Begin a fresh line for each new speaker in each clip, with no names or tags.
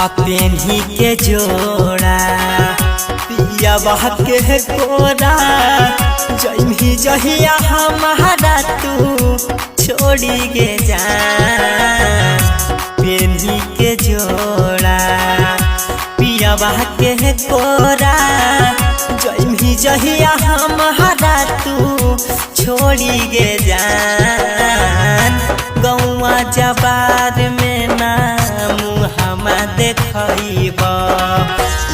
पेन्ही के जोड़ा पिया बह के कोरा जही जहिया हमारा तू छोड़ी के जा। पेन्ही के जोड़ा पिया बह के कोरा जही जहिया हमारा तू छोड़ी के जा। गौआ जबार में ना मुहमा देखब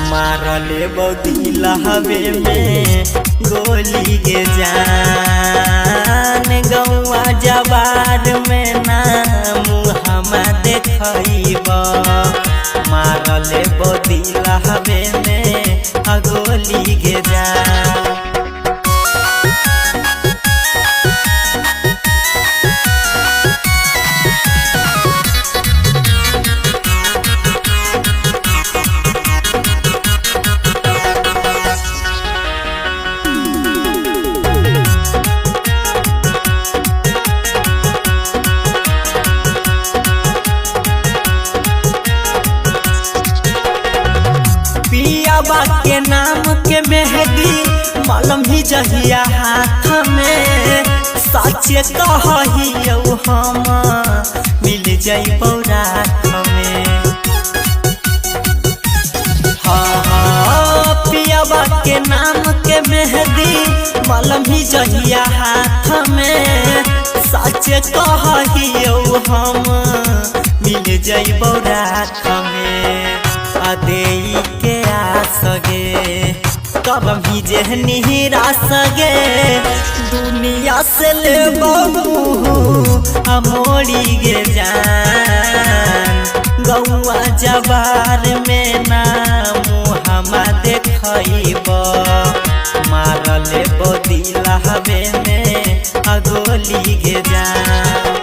मारले बदिल हवे में गोली के जान। गौआ जबार में ना मुहमा देखब मारले बदिल हवे में गोली के जान। पियाबा के नाम के मेहंदी मालूम ही जहिया हाथ में साचे कहियो हम मिल जाइबो रात में। हाँ पियाबा के नाम के मेहंदी मालूम ही जहिया हाथ में साचे कहियो हम मिल जाइबो रात में। अदेई के आसगे करम ही जेहनी रासगे दुनिया से ले मोड़ी गे जान। गौआ जबार में ना मुहमा देखब मारले बदिल हवे में गोली गे जान।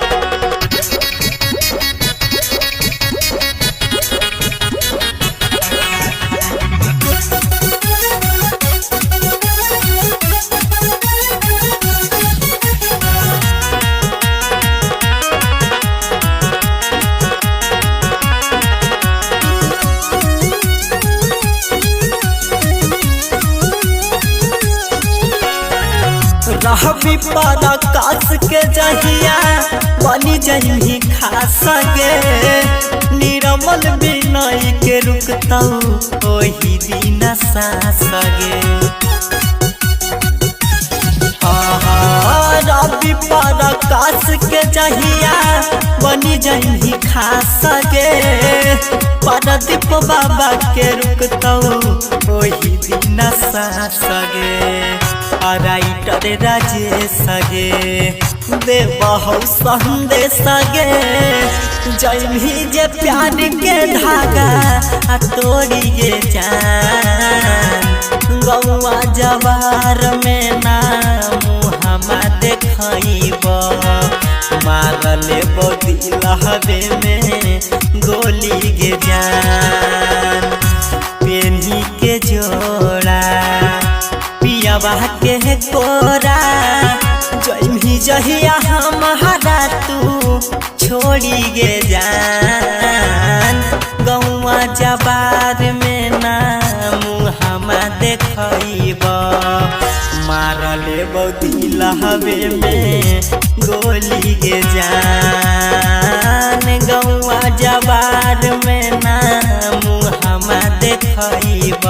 रहबी पर आकाश के जहिया बनी जही खास गे। निरमल बिनय के रुकतौ ओही दिन सास गे। रवि पर आकाश के जहिया बनी जही खास गे। परदीप बाबा के रुकतौ ओही दिन सास गे। राइटर राजेश गे देबहु संदेश गे जही जे प्यार के धागा तोड़ी गे जान। गौआ जवार में ना मुहमा देखब मारले बदिल हवे में गोली गे जान। पेन्ही के जोड़ा पियाबा के कोरा जही जहिया हमारा तू छोड़ी गे जान। गौआ जबार में ना मुहमा देखब मारले बदिल हवे में गोली गे जान। गौआ जबार में ना मुहमा देखब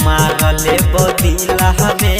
मारले बदिल हवे